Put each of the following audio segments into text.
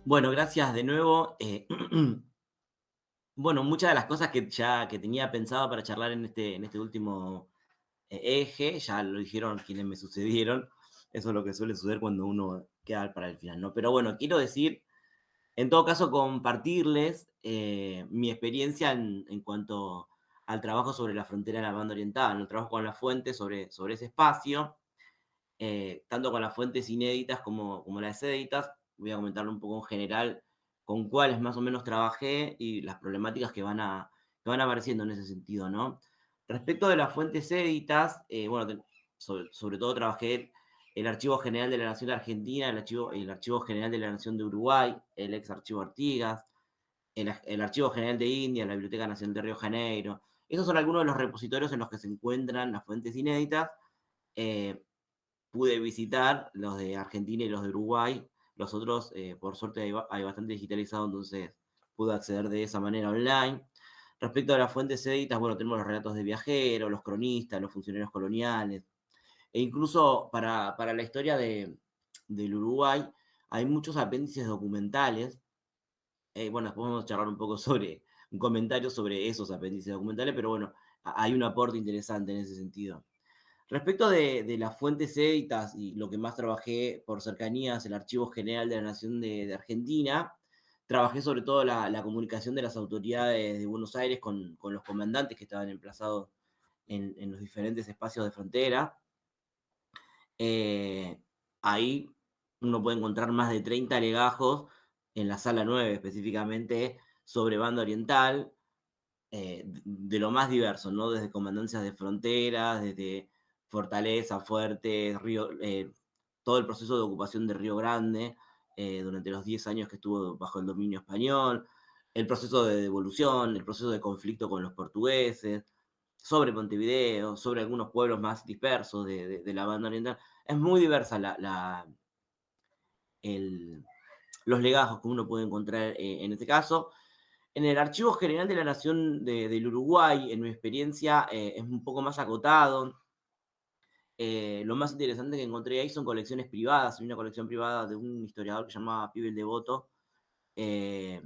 Bueno, gracias de nuevo. Bueno, muchas de las cosas que tenía pensado para charlar en este último eje, ya lo dijeron quienes me sucedieron. Eso es lo que suele suceder cuando uno queda para el final, ¿no? Pero bueno, quiero decir, en todo caso, compartirles mi experiencia en cuanto al trabajo sobre la frontera de la banda oriental, el trabajo con las fuentes sobre ese espacio, tanto con las fuentes inéditas como las editas. Voy a comentar un poco en general con cuáles más o menos trabajé y las problemáticas que van apareciendo en ese sentido, ¿no? Respecto de las fuentes éditas, bueno, sobre todo trabajé el Archivo General de la Nación de Argentina, el Archivo General de la Nación de Uruguay, el ex Archivo Artigas, el Archivo General de India, la Biblioteca Nacional de Río de Janeiro. Esos son algunos de los repositorios en los que se encuentran las fuentes inéditas. Eh, Pude visitar los de Argentina y los de Uruguay. Los otros, por suerte, hay bastante digitalizado, entonces pude acceder de esa manera online. Respecto a las fuentes éditas, bueno, tenemos los relatos de viajeros, los cronistas, los funcionarios coloniales, e incluso para la historia del Uruguay hay muchos apéndices documentales. Bueno, después vamos a charlar un poco sobre un comentario sobre esos apéndices documentales, pero bueno, hay un aporte interesante en ese sentido. Respecto de las fuentes éditas y lo que más trabajé por cercanías, el Archivo General de la Nación de Argentina, trabajé sobre todo la comunicación de las autoridades de Buenos Aires con los comandantes que estaban emplazados en los diferentes espacios de frontera. Eh, Ahí uno puede encontrar más de 30 legajos en la sala 9 específicamente sobre banda oriental, de lo más diverso, ¿no? Desde comandancias de fronteras, desde Fortaleza, Fuertes, todo el proceso de ocupación de Río Grande durante los 10 años que estuvo bajo el dominio español, el proceso de devolución, el proceso de conflicto con los portugueses, sobre Montevideo, sobre algunos pueblos más dispersos de la banda oriental. Es muy diversa el- los legajos que uno puede encontrar en este caso. En el Archivo General de la Nación del Uruguay, en mi experiencia, es un poco más acotado. Lo más interesante que encontré ahí son colecciones privadas. Hay una colección privada de un historiador que se llamaba Pibe el Devoto, eh,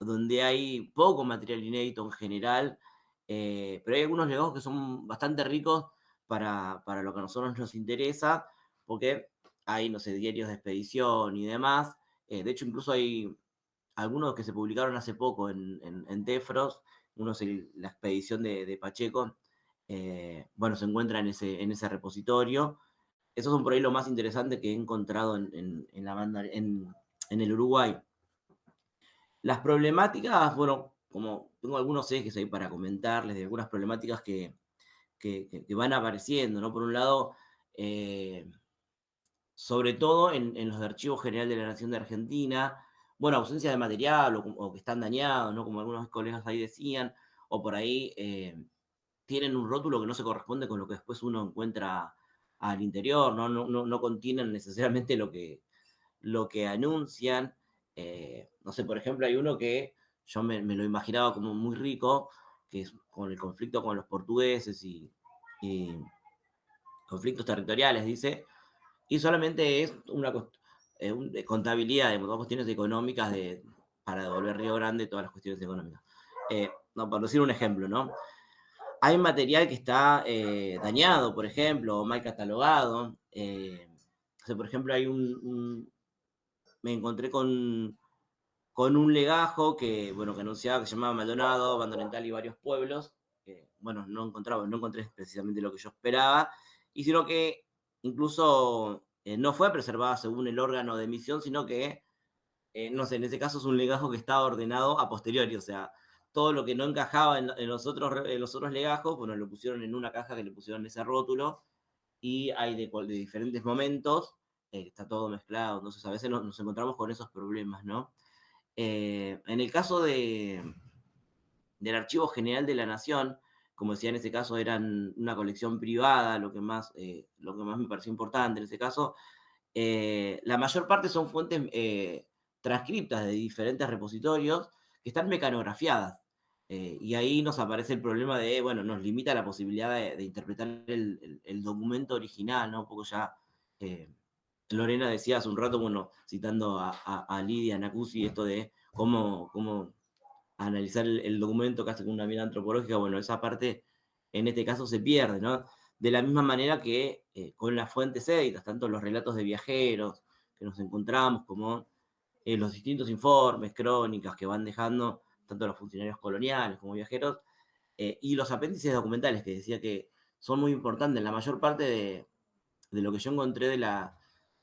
donde hay poco material inédito en general, pero hay algunos legajos que son bastante ricos para lo que a nosotros nos interesa, porque hay, no sé, diarios de expedición y demás. De hecho, incluso hay algunos que se publicaron hace poco en Tefros, uno es la expedición de Pacheco, bueno, se encuentra en ese repositorio. Esos son por ahí lo más interesante que he encontrado en la banda, en el Uruguay. Las problemáticas, bueno, como tengo algunos ejes ahí para comentarles de algunas problemáticas que van apareciendo, ¿no? Por un lado, eh, sobre todo en los de Archivo General de la Nación de Argentina, bueno, ausencia de material o que están dañados, ¿no? Como algunos colegas ahí decían, o por ahí tienen un rótulo que no se corresponde con lo que después uno encuentra al interior, ¿no? No contienen necesariamente lo que anuncian. No sé, por ejemplo, hay uno que yo me lo imaginaba como muy rico, que es con el conflicto con los portugueses y conflictos territoriales, dice, y solamente es de contabilidad, de cuestiones económicas para devolver Río Grande, todas las cuestiones económicas. No, por decir un ejemplo, ¿no? Hay material que está dañado, por ejemplo, o mal catalogado. O sea, por ejemplo, me encontré con un legajo bueno, que anunciaba que se llamaba Maldonado, Banda Oriental y varios pueblos. Bueno, no encontré precisamente lo que yo esperaba, y sino que incluso no fue preservada según el órgano de emisión, sino que, no sé, en ese caso es un legajo que estaba ordenado a posteriori, o sea, todo lo que no encajaba en los otros legajos, bueno, lo pusieron en una caja que le pusieron ese rótulo, y hay de diferentes momentos, está todo mezclado, entonces a veces nos encontramos con esos problemas, ¿no? En el caso del Archivo General de la Nación, como decía, en ese caso eran una colección privada, lo que más me pareció importante en ese caso. La mayor parte son fuentes transcriptas de diferentes repositorios que están mecanografiadas. Y ahí nos aparece el problema bueno, nos limita la posibilidad de interpretar el documento original, ¿no? Un poco ya Lorena decía hace un rato, bueno, citando a Lidia Nacuzzi, esto de cómo analizar el documento casi con una mirada antropológica, bueno, esa parte en este caso se pierde, ¿no? De la misma manera que con las fuentes éditas, tanto los relatos de viajeros que nos encontramos, como los distintos informes, crónicas que van dejando tanto los funcionarios coloniales como viajeros, y los apéndices documentales, que decía que son muy importantes. La mayor parte de lo que yo encontré de la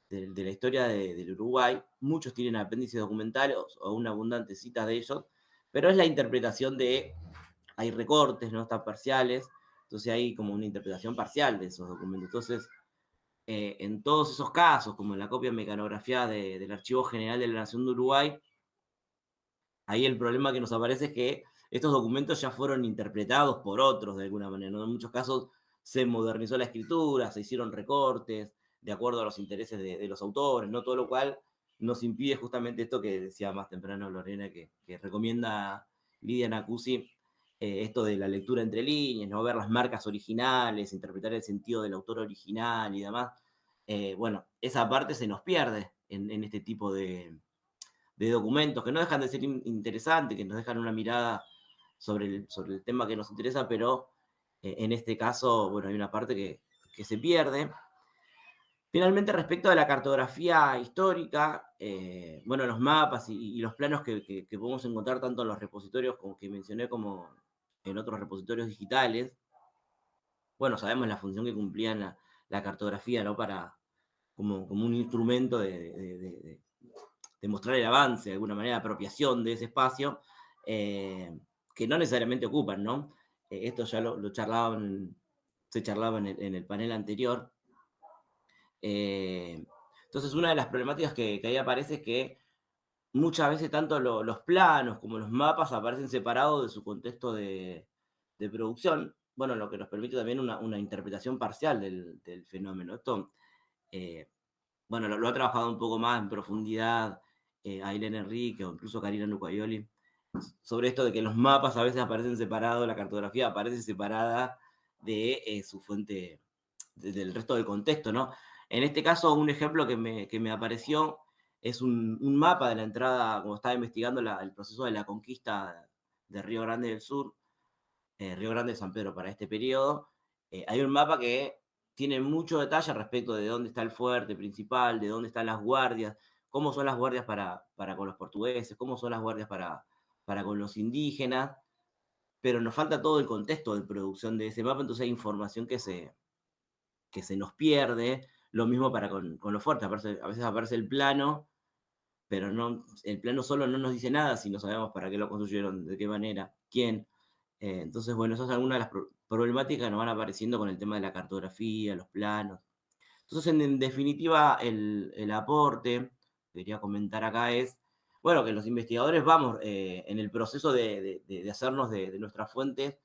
historia del Uruguay, muchos tienen apéndices documentales o una abundante cita de ellos, pero es la interpretación hay recortes, ¿no? Están parciales, entonces hay como una interpretación parcial de esos documentos. Entonces, en todos esos casos, como en la copia mecanografiada del Archivo General de la Nación de Uruguay, ahí el problema que nos aparece es que estos documentos ya fueron interpretados por otros de alguna manera, ¿no? En muchos casos se modernizó la escritura, se hicieron recortes de acuerdo a los intereses de los autores, ¿no? Todo lo cual nos impide justamente esto que decía más temprano Lorena, que recomienda Lidia Nacuzzi, esto de la lectura entre líneas, ¿no? Ver las marcas originales, interpretar el sentido del autor original y demás. Bueno, esa parte se nos pierde en este tipo de documentos que no dejan de ser interesantes, que nos dejan una mirada sobre el tema que nos interesa, pero en este caso, bueno, hay una parte que se pierde. Finalmente, respecto a la cartografía histórica, bueno, los mapas y los planos que podemos encontrar tanto en los repositorios como que mencioné como en otros repositorios digitales, bueno, sabemos la función que cumplían la cartografía, ¿no? Como un instrumento de mostrar el avance, de alguna manera, de apropiación de ese espacio, que no necesariamente ocupan, ¿no? Esto ya lo charlaban, se charlaba en el panel anterior. Entonces, una de las problemáticas que ahí aparece es que muchas veces tanto los planos como los mapas aparecen separados de su contexto de producción, bueno, lo que nos permite también una interpretación parcial del fenómeno. Esto, bueno, lo ha trabajado un poco más en profundidad Ailén Enrique o incluso Karina Nucaioli, sobre esto de que los mapas a veces aparecen separados, la cartografía aparece separada de su fuente, del resto del contexto, ¿no? En este caso, un ejemplo que me apareció es un mapa de la entrada, como estaba investigando el proceso de la conquista de Río Grande del Sur, Río Grande de San Pedro para este periodo. Hay un mapa que tiene mucho detalle respecto de dónde está el fuerte principal, de dónde están las guardias, cómo son las guardias para con los portugueses, cómo son las guardias para con los indígenas, pero nos falta todo el contexto de producción de ese mapa, entonces hay información que se nos pierde. Lo mismo para con los fuertes, a veces aparece el plano, pero no, el plano solo no nos dice nada si no sabemos para qué lo construyeron, de qué manera, quién. Entonces, bueno, esas son algunas de las problemáticas que nos van apareciendo con el tema de la cartografía, los planos. Entonces, en definitiva, el aporte que quería comentar acá es, bueno, que los investigadores vamos en el proceso de hacernos de nuestras fuentes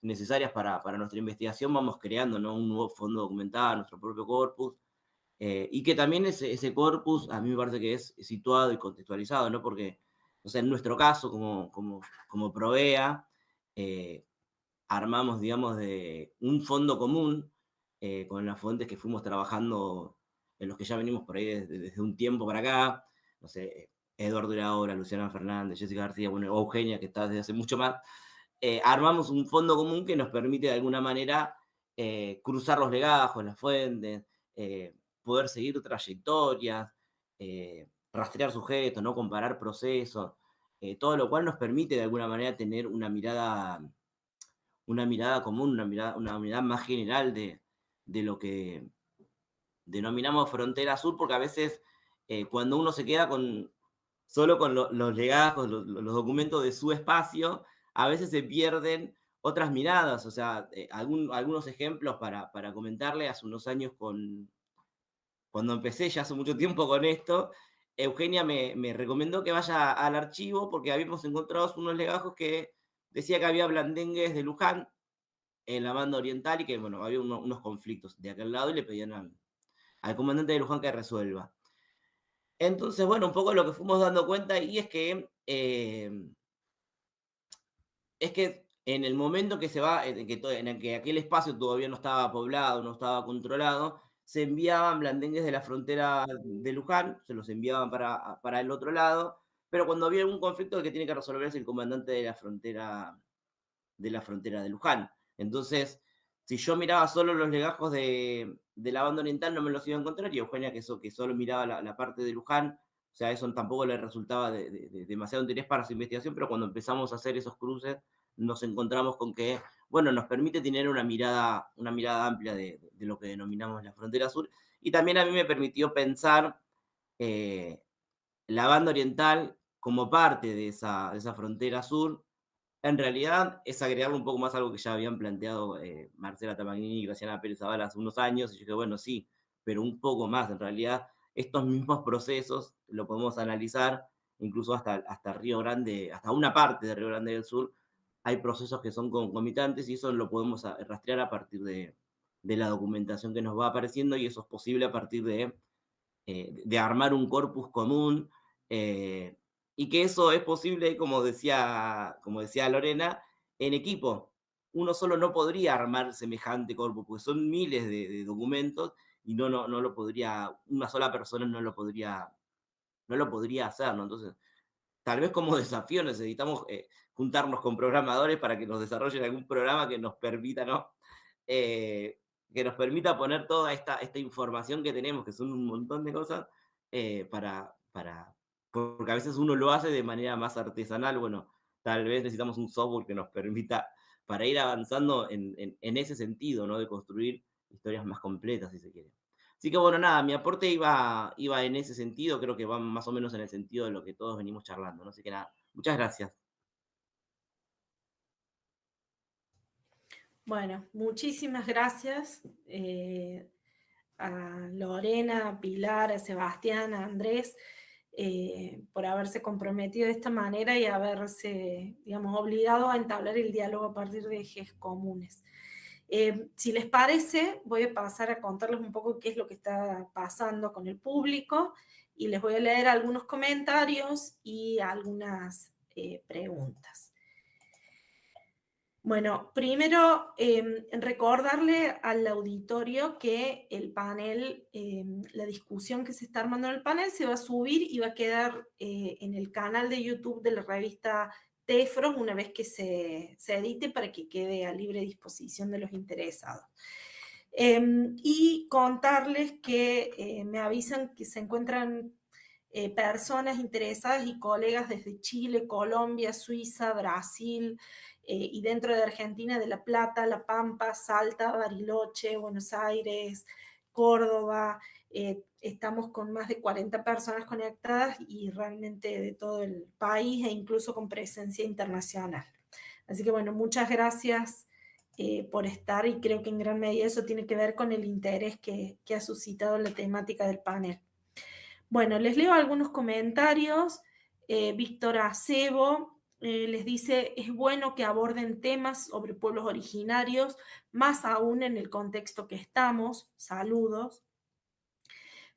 necesarias para nuestra investigación, vamos creando, ¿no? Un nuevo fondo documental, nuestro propio corpus, y que también ese corpus a mí me parece que es situado y contextualizado, ¿no? Porque, o sea, en nuestro caso, como Provea, armamos, digamos, de un fondo común con las fuentes que fuimos trabajando, en los que ya venimos por ahí desde un tiempo para acá, no sé, Eduardo Iraola, Luciana Fernández, Jessica García, bueno, Eugenia, que está desde hace mucho más, armamos un fondo común que nos permite de alguna manera cruzar los legajos, las fuentes, poder seguir trayectorias, rastrear sujetos, ¿no? Comparar procesos, todo lo cual nos permite de alguna manera tener una mirada común, una mirada más general de lo que denominamos frontera sur, porque a veces cuando uno se queda solo con los legajos, los documentos de su espacio, a veces se pierden otras miradas. O sea, algunos ejemplos para comentarle, hace unos años cuando empecé, ya hace mucho tiempo con esto, Eugenia me recomendó que vaya al archivo porque habíamos encontrado unos legajos que decía que había blandengues de Luján en la banda oriental y que, bueno, había unos conflictos de aquel lado y le pedían al comandante de Luján que resuelva. Entonces, bueno, un poco lo que fuimos dando cuenta y es que en el momento que se va, en el que aquel espacio todavía no estaba poblado, no estaba controlado, se enviaban blandengues de la frontera de Luján, se los enviaban para el otro lado, pero cuando había algún conflicto el que tiene que resolver es el comandante de Luján. Entonces, si yo miraba solo los legajos de la banda oriental, no me los iba a encontrar, y Eugenia, que solo miraba la parte de Luján, o sea, eso tampoco le resultaba de demasiado interés para su investigación, pero cuando empezamos a hacer esos cruces, nos encontramos con que, bueno, nos permite tener una mirada amplia de lo que denominamos la frontera sur, y también a mí me permitió pensar eh, la banda oriental como parte de esa frontera sur. En realidad es agregarle un poco más a algo que ya habían planteado Marcela Tamagnini y Graciana Pérez Zavala hace unos años, y yo dije, bueno, sí, pero un poco más. En realidad, estos mismos procesos lo podemos analizar incluso hasta Río Grande, hasta una parte de Río Grande del Sur, hay procesos que son concomitantes, y eso lo podemos rastrear a partir de la documentación que nos va apareciendo, y eso es posible a partir de armar un corpus común, eh, y que eso es posible, como decía Lorena, en equipo. Uno solo no podría armar semejante corpus, porque son miles de documentos, y no lo podría, una sola persona no lo podría hacer, ¿no? Entonces, tal vez como desafío necesitamos juntarnos con programadores para que nos desarrollen algún programa que nos permita, ¿no? Eh, que nos permita poner toda esta información que tenemos, que son un montón de cosas, porque a veces uno lo hace de manera más artesanal. Bueno, tal vez necesitamos un software que nos permita para ir avanzando en ese sentido, ¿no? De construir historias más completas, si se quiere. Así que bueno, nada, mi aporte iba en ese sentido, creo que va más o menos en el sentido de lo que todos venimos charlando, ¿no? Así que nada, muchas gracias. Bueno, muchísimas gracias a Lorena, a Pilar, a Sebastián, a Andrés, por haberse comprometido de esta manera y haberse, digamos, obligado a entablar el diálogo a partir de ejes comunes. Si les parece, voy a pasar a contarles un poco qué es lo que está pasando con el público, y les voy a leer algunos comentarios y algunas preguntas. Bueno, primero recordarle al auditorio que el panel, la discusión que se está armando en el panel se va a subir y va a quedar en el canal de YouTube de la revista Tefros una vez que se edite, para que quede a libre disposición de los interesados. Y contarles que me avisan que se encuentran personas interesadas y colegas desde Chile, Colombia, Suiza, Brasil, y dentro de Argentina, de La Plata, La Pampa, Salta, Bariloche, Buenos Aires, Córdoba. Estamos con más de 40 personas conectadas, y realmente de todo el país, e incluso con presencia internacional. Así que bueno, muchas gracias por estar, y creo que en gran medida eso tiene que ver con el interés que ha suscitado la temática del panel. Bueno, les leo algunos comentarios. Víctor Acebo les dice: es bueno que aborden temas sobre pueblos originarios, más aún en el contexto que estamos. Saludos.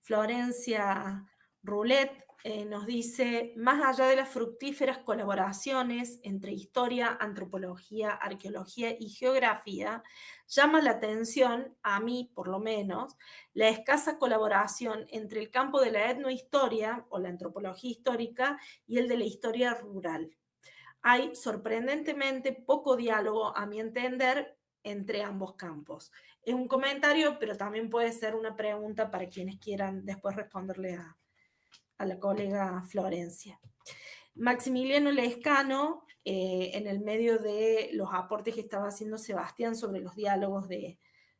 Florencia Roulet nos dice: más allá de las fructíferas colaboraciones entre historia, antropología, arqueología y geografía, llama la atención, a mí por lo menos, la escasa colaboración entre el campo de la etnohistoria o la antropología histórica y el de la historia rural. Hay sorprendentemente poco diálogo, a mi entender, entre ambos campos. Es un comentario, pero también puede ser una pregunta para quienes quieran después responderle a la colega Florencia. Maximiliano Lescano, en el medio de los aportes que estaba haciendo Sebastián sobre los diálogos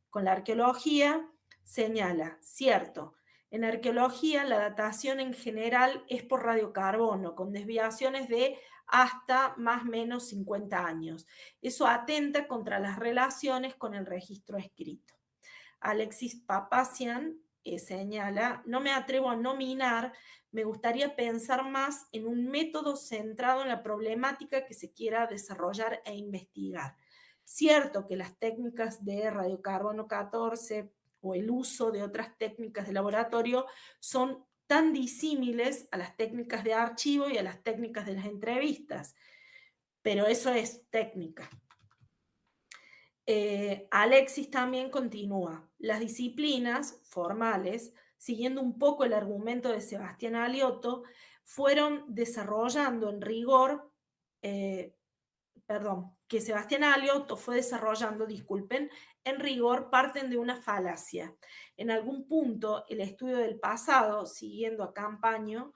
con la arqueología, señala: cierto, en arqueología la datación en general es por radiocarbono, con desviaciones de hasta más o menos 50 años. Eso atenta contra las relaciones con el registro escrito. Alexis Papazian señala: no me atrevo a nominar, me gustaría pensar más en un método centrado en la problemática que se quiera desarrollar e investigar. Cierto que las técnicas de radiocarbono 14 o el uso de otras técnicas de laboratorio son tan disímiles a las técnicas de archivo y a las técnicas de las entrevistas, pero eso es técnica. Alexis también continúa. Las disciplinas formales, siguiendo un poco el argumento de Sebastián Aliotto, fueron desarrollando en rigor, eh, perdón, que Sebastián Aliotto fue desarrollando, disculpen, en rigor parten de una falacia. En algún punto, el estudio del pasado, siguiendo a Campaño,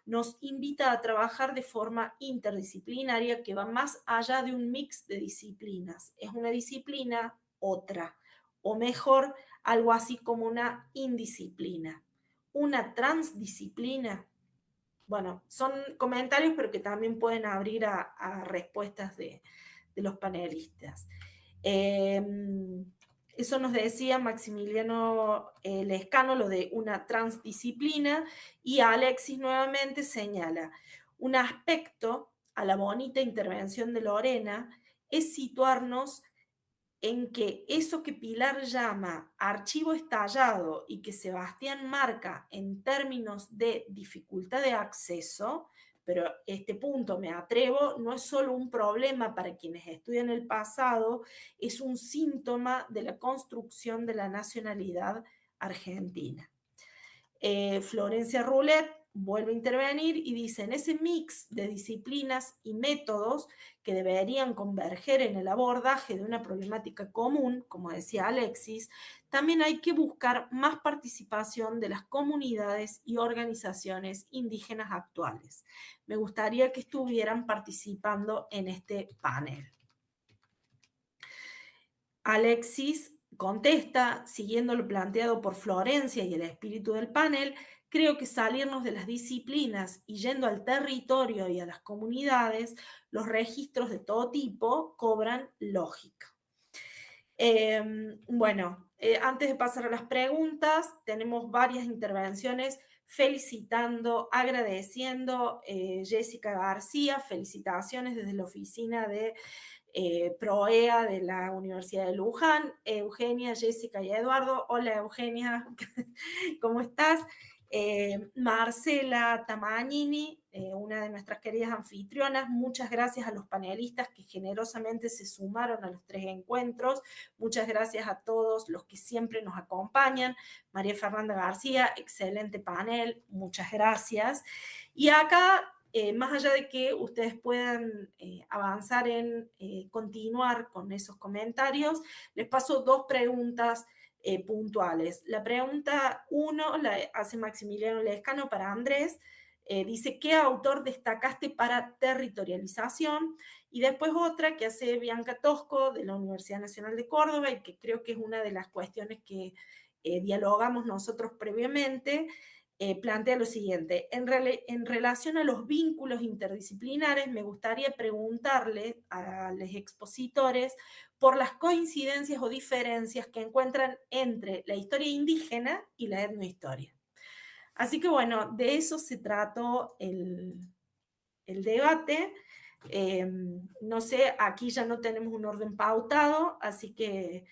nos invita a trabajar de forma interdisciplinaria que va más allá de un mix de disciplinas. Es una disciplina otra, o mejor, algo así como una indisciplina. Una transdisciplina. Bueno, son comentarios, pero que también pueden abrir a respuestas de los panelistas. Eso nos decía Maximiliano Lescano, lo de una transdisciplina, y Alexis nuevamente señala, un aspecto a la bonita intervención de Lorena es situarnos en que eso que Pilar llama archivo estallado y que Sebastián marca en términos de dificultad de acceso, pero este punto me atrevo, no es solo un problema para quienes estudian el pasado, es un síntoma de la construcción de la nacionalidad argentina. Florencia Roulet vuelve a intervenir y dice, en ese mix de disciplinas y métodos que deberían converger en el abordaje de una problemática común, como decía Alexis, también hay que buscar más participación de las comunidades y organizaciones indígenas actuales. Me gustaría que estuvieran participando en este panel. Alexis contesta, siguiendo lo planteado por Florencia y el espíritu del panel, creo que salirnos de las disciplinas y yendo al territorio y a las comunidades, los registros de todo tipo cobran lógica. Antes de pasar a las preguntas, tenemos varias intervenciones felicitando, agradeciendo. Jessica García, felicitaciones desde la oficina de PROEA de la Universidad de Luján. Eugenia, Jessica y Eduardo. Hola Eugenia, ¿cómo estás? Marcela Tamagnini, una de nuestras queridas anfitrionas, muchas gracias a los panelistas que generosamente se sumaron a los 3 encuentros, muchas gracias a todos los que siempre nos acompañan. María Fernanda García, excelente panel, muchas gracias. Y acá, más allá de que ustedes puedan avanzar en continuar con esos comentarios, les paso 2 preguntas puntuales. La pregunta 1 la hace Maximiliano Lescano para Andrés. Dice, ¿qué autor destacaste para territorialización? Y después otra que hace Bianca Tosco de la Universidad Nacional de Córdoba y que creo que es una de las cuestiones que dialogamos nosotros previamente. Plantea lo siguiente, en relación a los vínculos interdisciplinares, me gustaría preguntarle a los expositores por las coincidencias o diferencias que encuentran entre la historia indígena y la etnohistoria. Así que bueno, de eso se trató el debate. No sé, aquí ya no tenemos un orden pautado, así que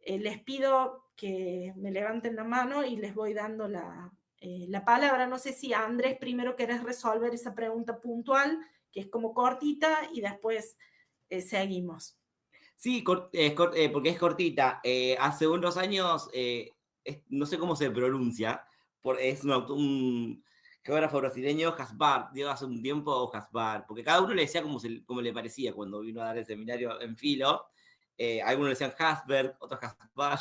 les pido que me levanten la mano y les voy dando la palabra. No sé si Andrés primero querés resolver esa pregunta puntual, que es como cortita, y después seguimos. Sí, porque es cortita. Hace unos años, no sé cómo se pronuncia, es un geógrafo brasileño, Gaspar, dio hace un tiempo Gaspar, porque cada uno le decía como le parecía cuando vino a dar el seminario en Filo. Algunos le decían Hasberg, otros Gaspar.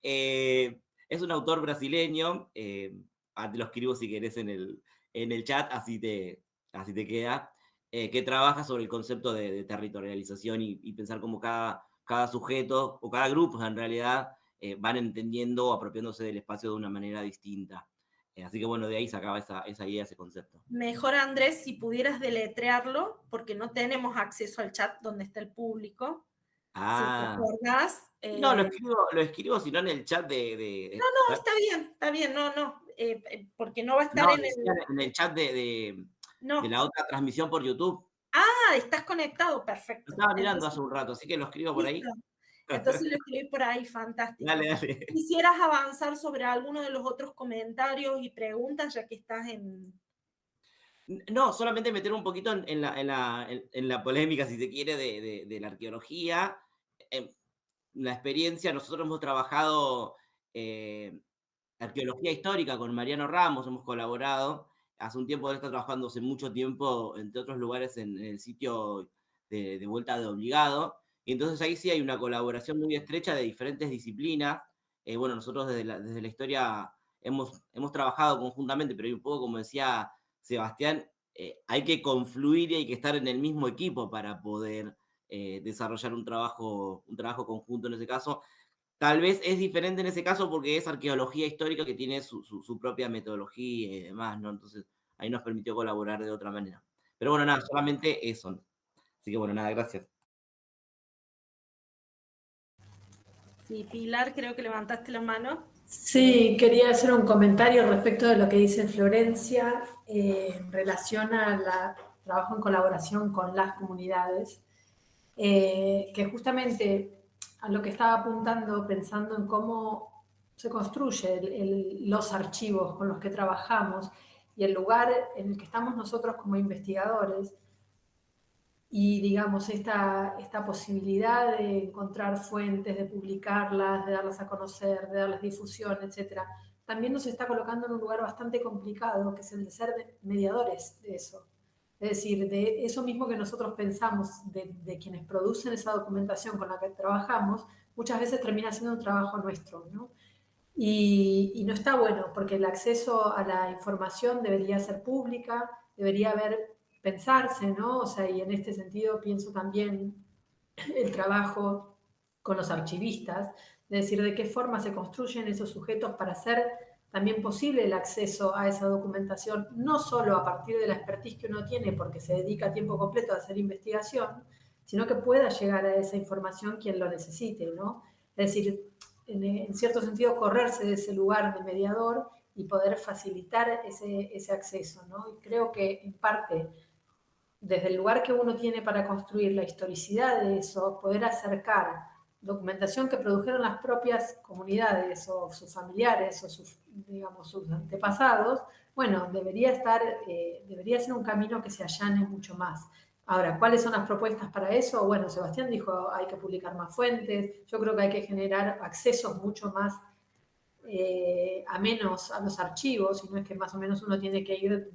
Es un autor brasileño, te lo escribo si querés en el chat, así te queda. Que trabaja sobre el concepto de territorialización y pensar cómo cada sujeto o cada grupo en realidad van entendiendo o apropiándose del espacio de una manera distinta. Así que bueno, de ahí sacaba esa idea, ese concepto. Mejor, Andrés, si pudieras deletrearlo, porque no tenemos acceso al chat donde está el público. Si te acordás. No, lo escribo, sino en el chat de No, está bien, no, porque no va a estar no, en en el chat de No. la otra transmisión por YouTube. Ah, estás conectado, Lo perfecto. estaba mirando Entonces, hace un rato, así que lo escribo por ahí. listo. Entonces lo escribí por ahí, fantástico. Dale. ¿Quisieras avanzar sobre alguno de los otros comentarios y preguntas, ya que estás en... No, solamente meter un poquito en la polémica, si se quiere, de la arqueología. la experiencia, nosotros hemos trabajado arqueología histórica con Mariano Ramos, hemos colaborado. Hace un tiempo él está trabajando hace mucho tiempo, entre otros lugares, en el sitio de Vuelta de Obligado. Y entonces ahí sí hay una colaboración muy estrecha de diferentes disciplinas. Bueno, nosotros desde la historia hemos trabajado conjuntamente, pero hay un poco, como decía Sebastián, hay que confluir y hay que estar en el mismo equipo para poder desarrollar un trabajo conjunto en ese caso. Tal vez es diferente en ese caso porque es arqueología histórica que tiene su propia metodología y demás, ¿no? Entonces ahí nos permitió colaborar de otra manera. Pero bueno, nada, solamente eso. Así que bueno, nada, gracias. Sí, Pilar, creo que levantaste la mano. Sí, quería hacer un comentario respecto de lo que dice Florencia en relación al trabajo en colaboración con las comunidades, que justamente a lo que estaba apuntando, pensando en cómo se construye los archivos con los que trabajamos y el lugar en el que estamos nosotros como investigadores, y digamos, esta posibilidad de encontrar fuentes, de publicarlas, de darlas a conocer, de darles difusión, etcétera, también nos está colocando en un lugar bastante complicado, que es el de ser mediadores de eso. Es decir, de eso mismo que nosotros pensamos de quienes producen esa documentación con la que trabajamos, muchas veces termina siendo un trabajo nuestro, ¿no? Y no está bueno, porque el acceso a la información debería ser pública, debería pensarse, ¿no? O sea, y en este sentido pienso también el trabajo con los archivistas, de decir de qué forma se construyen esos sujetos para hacer también posible el acceso a esa documentación, no solo a partir de la expertise que uno tiene porque se dedica a tiempo completo a hacer investigación, sino que pueda llegar a esa información quien lo necesite, ¿no? Es decir, en cierto sentido, correrse de ese lugar de mediador y poder facilitar ese acceso, ¿no? Y creo que en parte desde el lugar que uno tiene para construir la historicidad de eso, poder acercar documentación que produjeron las propias comunidades o sus familiares o sus, digamos, sus antepasados, bueno, debería ser un camino que se allane mucho más. Ahora, ¿cuáles son las propuestas para eso? Bueno, Sebastián dijo, hay que publicar más fuentes, yo creo que hay que generar accesos mucho más a menos a los archivos, sino es que más o menos uno tiene que ir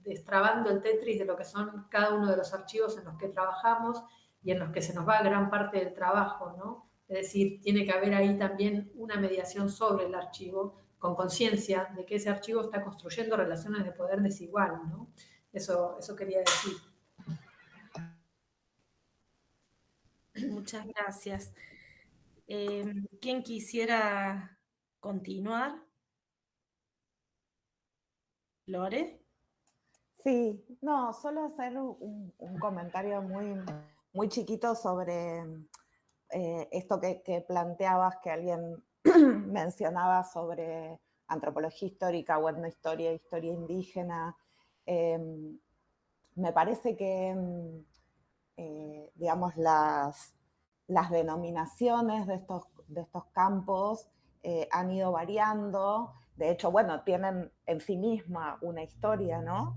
destrabando el Tetris de lo que son cada uno de los archivos en los que trabajamos y en los que se nos va gran parte del trabajo, ¿no? Es decir, tiene que haber ahí también una mediación sobre el archivo, con conciencia de que ese archivo está construyendo relaciones de poder desigual, ¿no? Eso quería decir. Muchas gracias. ¿Quién quisiera continuar? ¿Lore? Sí, no, solo hacer un comentario muy chiquito sobre esto que planteabas, que alguien mencionaba sobre antropología histórica o etnohistoria, historia indígena. Me parece que, digamos, las denominaciones de estos campos han ido variando. De hecho, bueno, tienen en sí misma una historia, ¿no?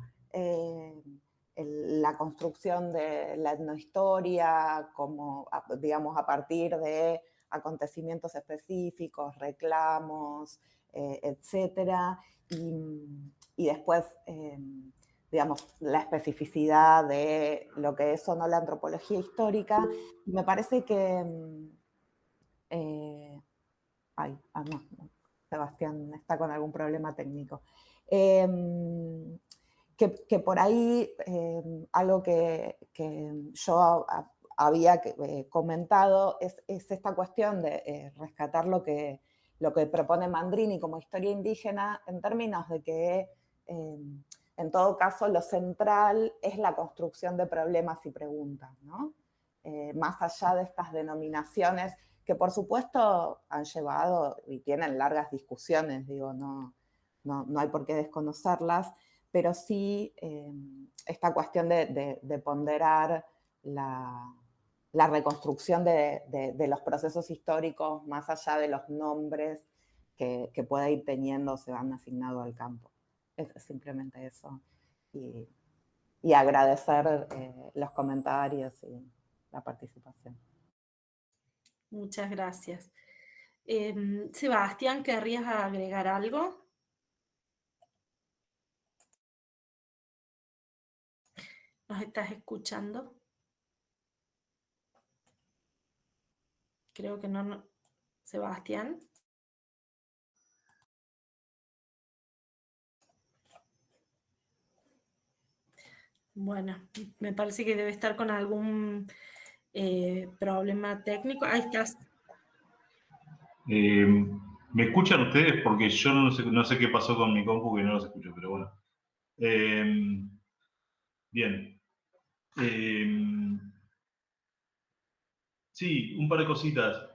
La construcción de la etnohistoria, como, digamos, a partir de acontecimientos específicos, reclamos, etcétera, y después, digamos, la especificidad de lo que es o no la antropología histórica. Y me parece que, no, Sebastián está con algún problema técnico. Que por ahí algo que yo había comentado es esta cuestión de rescatar lo que propone Mandrini como historia indígena, en términos de que en todo caso lo central es la construcción de problemas y preguntas, ¿no? Más allá de estas denominaciones que por supuesto han llevado y tienen largas discusiones, digo, no hay por qué desconocerlas, pero sí esta cuestión de ponderar la reconstrucción de los procesos históricos más allá de los nombres que pueda ir teniendo, se van asignado al campo. Es simplemente eso. Y agradecer los comentarios y la participación. Muchas gracias. Sebastián, ¿querrías agregar algo? ¿Nos estás escuchando? Creo que no. Sebastián. Bueno, me parece que debe estar con algún problema técnico. Ahí estás. ¿Me escuchan ustedes? Porque yo no sé qué pasó con mi compu que no los escucho, pero bueno. Bien. Sí, un par de cositas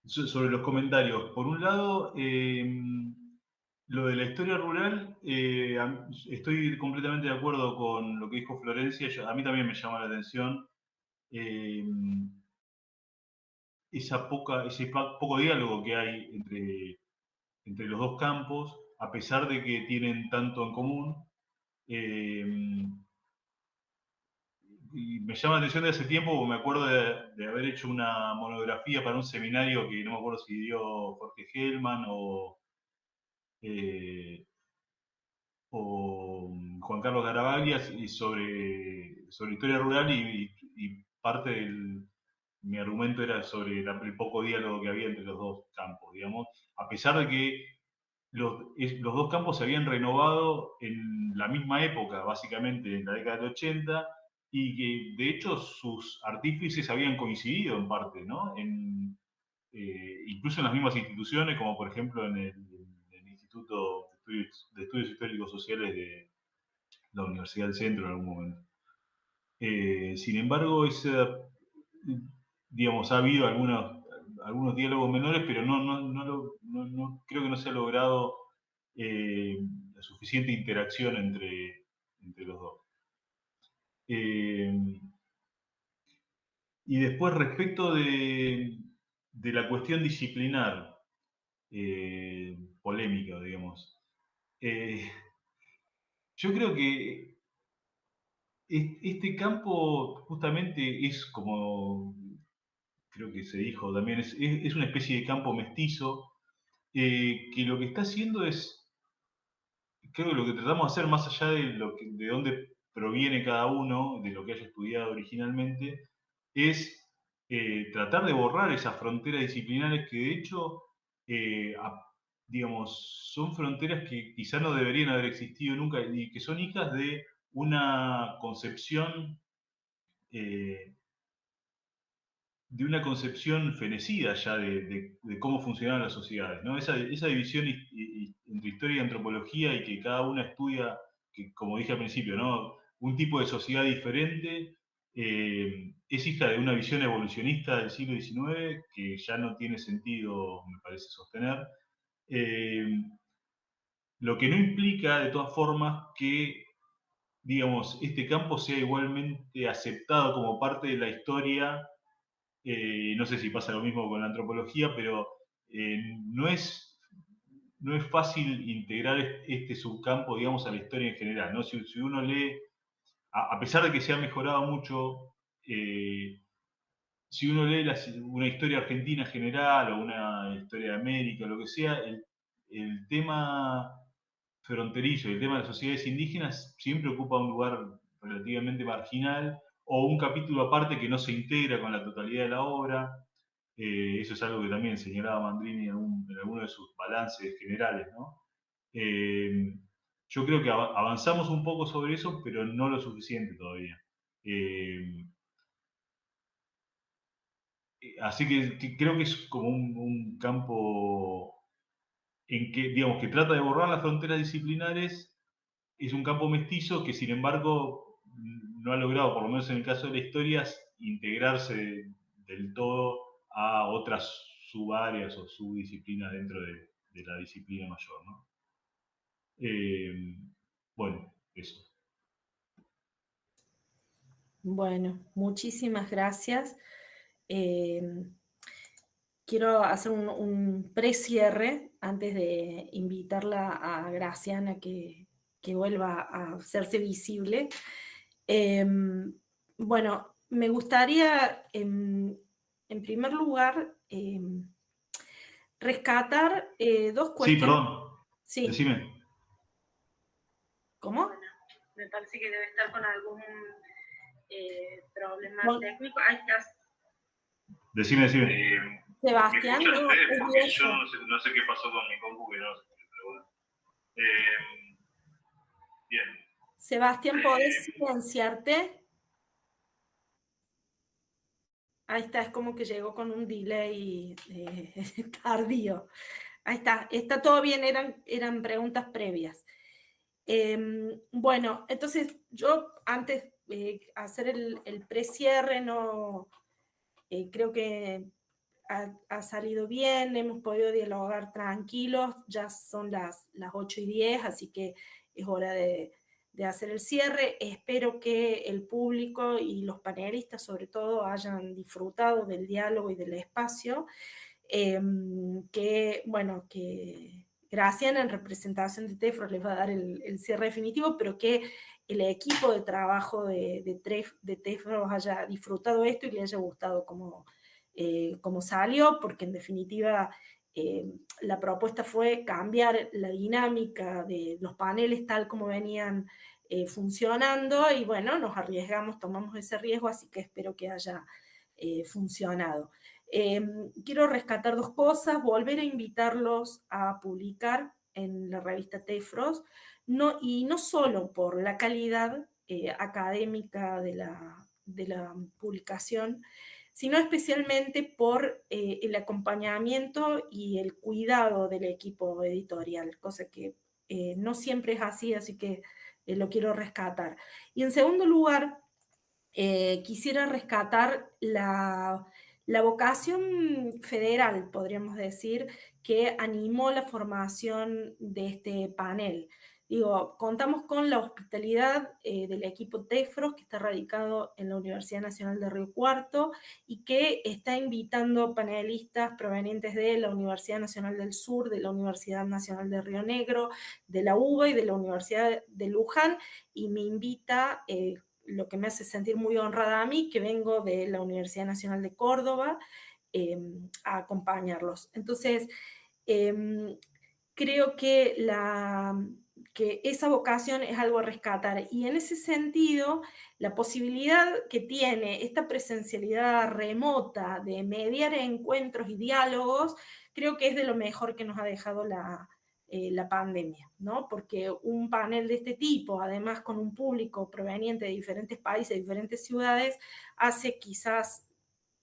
sobre los comentarios. Por un lado, lo de la historia rural, estoy completamente de acuerdo con lo que dijo Florencia. A mí también me llama la atención ese poco diálogo que hay entre los dos campos, a pesar de que tienen tanto en común. Y me llama la atención de hace tiempo, porque me acuerdo de haber hecho una monografía para un seminario que no me acuerdo si dio Jorge Hellman o Juan Carlos Garavaglia, y sobre historia rural, y parte de mi argumento era sobre el poco diálogo que había entre los dos campos, digamos, a pesar de que los dos campos se habían renovado en la misma época, básicamente en la década del 80, y que de hecho sus artífices habían coincidido en parte, ¿no? Incluso en las mismas instituciones, como por ejemplo en el Instituto de Estudios Históricos Sociales de la Universidad del Centro en algún momento. Sin embargo, digamos, ha habido algunos diálogos menores, pero no creo que no se ha logrado la suficiente interacción entre los dos. Y después, respecto de la cuestión disciplinar, polémica, digamos, yo creo que este campo justamente es como, creo que se dijo también, es una especie de campo mestizo, que lo que está haciendo es, creo que lo que tratamos de hacer, más allá de dónde proviene cada uno, de lo que haya estudiado originalmente, es tratar de borrar esas fronteras disciplinares que de hecho, digamos, son fronteras que quizá no deberían haber existido nunca y que son hijas de una concepción fenecida ya de cómo funcionaban las sociedades, ¿no? Esa división entre historia y antropología, y que cada una estudia, que, como dije al principio, ¿no? Un tipo de sociedad diferente, es hija de una visión evolucionista del siglo XIX que ya no tiene sentido, me parece, sostener. Lo que no implica, de todas formas, que, digamos, este campo sea igualmente aceptado como parte de la historia. No sé si pasa lo mismo con la antropología, pero no es fácil integrar este subcampo, digamos, a la historia en general, ¿no? Si uno lee, a pesar de que se ha mejorado mucho, si uno lee una historia argentina general o una historia de América, lo que sea, el tema fronterizo y el tema de las sociedades indígenas siempre ocupa un lugar relativamente marginal, o un capítulo aparte que no se integra con la totalidad de la obra. Eso es algo que también señalaba Mandrini en alguno de sus balances generales, ¿no? Yo creo que avanzamos un poco sobre eso, pero no lo suficiente todavía. Así que creo que es como un campo en que, digamos, que trata de borrar las fronteras disciplinares. Es un campo mestizo que, sin embargo, no ha logrado, por lo menos en el caso de la historia, integrarse del todo a otras subáreas o subdisciplinas dentro de la disciplina mayor, ¿no? Bueno, eso. Bueno, muchísimas gracias. Quiero hacer un precierre antes de invitarla a Graciana que vuelva a hacerse visible. Bueno, me gustaría en primer lugar, rescatar dos Sí, cuestiones. perdón. Sí. Decime. ¿Cómo? Bueno, me parece que debe estar con algún problema Bueno. técnico. Ahí estás. Decime. Sebastián, ¿Me escuchan no, ustedes? es Porque viejo. yo no sé qué pasó con mi compu, que no sé, pero bueno. Bien. Sebastián, ¿podés silenciarte? Ahí está, es como que llegó con un delay tardío. Ahí está todo bien, eran preguntas previas. Bueno, entonces yo antes de hacer el precierre, no, creo que ha salido bien, hemos podido dialogar tranquilos, ya son las 8:10, así que es hora de hacer el cierre. Espero que el público y los panelistas sobre todo hayan disfrutado del diálogo y del espacio, que Graciana en representación de TEFROS les va a dar el cierre definitivo, pero que el equipo de trabajo de TEFROS haya disfrutado esto y le haya gustado como salió, porque en definitiva la propuesta fue cambiar la dinámica de los paneles tal como venían funcionando, y bueno, nos arriesgamos, tomamos ese riesgo, así que espero que haya funcionado. Quiero rescatar dos cosas, volver a invitarlos a publicar en la revista TEFROS, y no solo por la calidad académica de la publicación, sino especialmente por el acompañamiento y el cuidado del equipo editorial, cosa que no siempre es así que lo quiero rescatar. Y en segundo lugar, quisiera rescatar la vocación federal, podríamos decir, que animó la formación de este panel. Digo, contamos con la hospitalidad del equipo TEFROS, que está radicado en la Universidad Nacional de Río Cuarto y que está invitando panelistas provenientes de la Universidad Nacional del Sur, de la Universidad Nacional de Río Negro, de la UBA y de la Universidad de Luján, y me invita, lo que me hace sentir muy honrada a mí, que vengo de la Universidad Nacional de Córdoba, a acompañarlos. Entonces, creo que esa vocación es algo a rescatar, y en ese sentido la posibilidad que tiene esta presencialidad remota de mediar encuentros y diálogos, creo que es de lo mejor que nos ha dejado la pandemia, ¿no? Porque un panel de este tipo, además con un público proveniente de diferentes países, de diferentes ciudades, hace quizás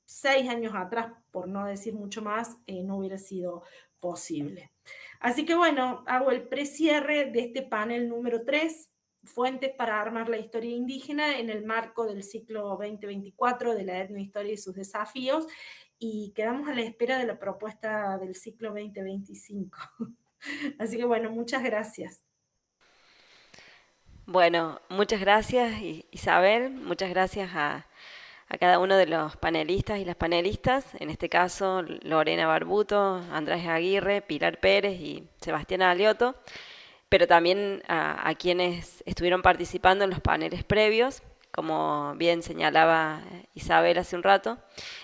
6 años atrás, por no decir mucho más, no hubiera sido posible. Así que bueno, hago el precierre de este panel número 3, fuentes para armar la historia indígena en el marco del ciclo 2024 de la etnohistoria y sus desafíos, y quedamos a la espera de la propuesta del ciclo 2025. Así que bueno, muchas gracias. Bueno, muchas gracias Isabel, muchas gracias a cada uno de los panelistas y las panelistas, en este caso Lorena Barbuto, Andrés Aguirre, Pilar Pérez y Sebastián Alioto, pero también a quienes estuvieron participando en los paneles previos. Como bien señalaba Isabel hace un rato,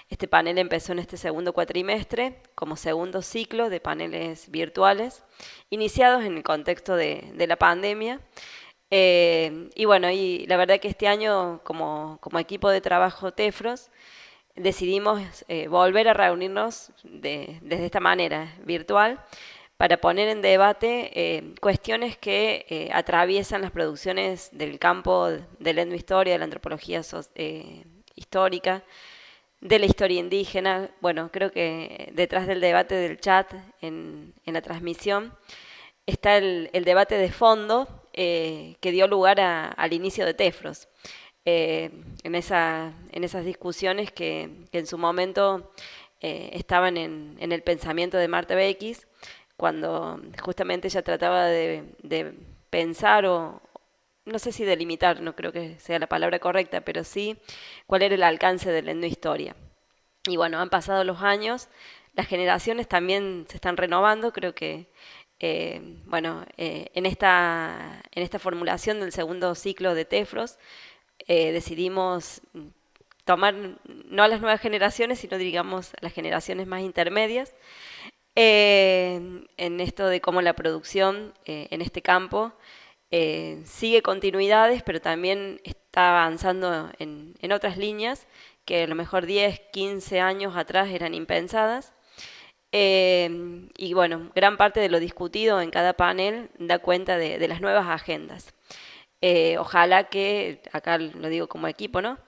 este panel empezó en este segundo cuatrimestre como segundo ciclo de paneles virtuales, iniciados en el contexto de la pandemia. Y bueno, y la verdad que este año como equipo de trabajo TEFROS decidimos volver a reunirnos desde esta manera virtual para poner en debate cuestiones que atraviesan las producciones del campo de la etnohistoria, de la antropología histórica, de la historia indígena. Bueno, creo que detrás del debate del chat en la transmisión está el debate de fondo que dio lugar al inicio de TEFROS. En esas discusiones que en su momento estaban en el pensamiento de Marta Beckis, cuando justamente ella trataba de pensar, o no sé si delimitar, no creo que sea la palabra correcta, pero sí cuál era el alcance de la etnohistoria. Y bueno, han pasado los años, las generaciones también se están renovando. Creo que en esta formulación del segundo ciclo de TEFROS decidimos tomar no a las nuevas generaciones, sino digamos a las generaciones más intermedias, en esto de cómo la producción en este campo sigue continuidades, pero también está avanzando en otras líneas que a lo mejor 10, 15 años atrás eran impensadas. Y bueno, gran parte de lo discutido en cada panel da cuenta de las nuevas agendas. Ojalá que, acá lo digo como equipo, ¿no?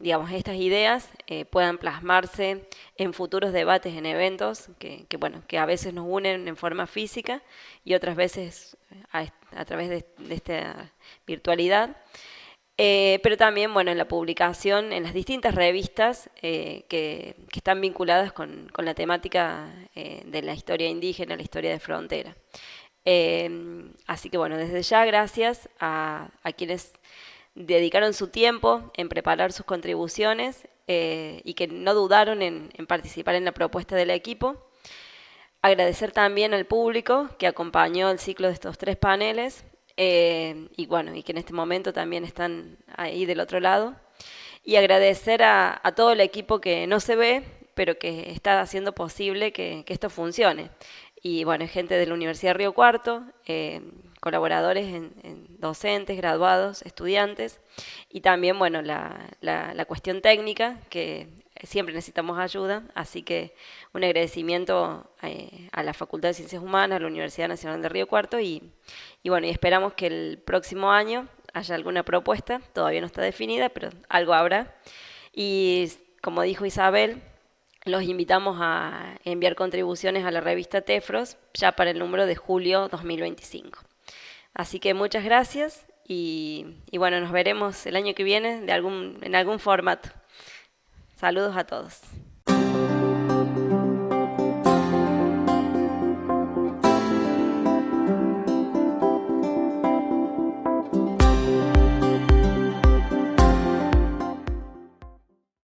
Digamos, estas ideas puedan plasmarse en futuros debates, en eventos bueno, que a veces nos unen en forma física y otras veces a través de esta virtualidad. Pero también, bueno, en la publicación, en las distintas revistas que están vinculadas con la temática de la historia indígena, la historia de frontera. Así que, bueno, desde ya gracias a quienes dedicaron su tiempo en preparar sus contribuciones y que no dudaron en participar en la propuesta del equipo. Agradecer también al público que acompañó el ciclo de estos 3 paneles. Y bueno, y que en este momento también están ahí del otro lado. Y agradecer a todo el equipo que no se ve, pero que está haciendo posible que esto funcione. Y bueno, gente de la Universidad de Río Cuarto, colaboradores en docentes, graduados, estudiantes, y también, bueno, la cuestión técnica, que siempre necesitamos ayuda, así que un agradecimiento a la Facultad de Ciencias Humanas, a la Universidad Nacional de Río Cuarto, y bueno, y esperamos que el próximo año haya alguna propuesta, todavía no está definida, pero algo habrá. Y como dijo Isabel, los invitamos a enviar contribuciones a la revista Tefros ya para el número de julio 2025. Así que muchas gracias y bueno, nos veremos el año que viene en algún formato. Saludos a todos.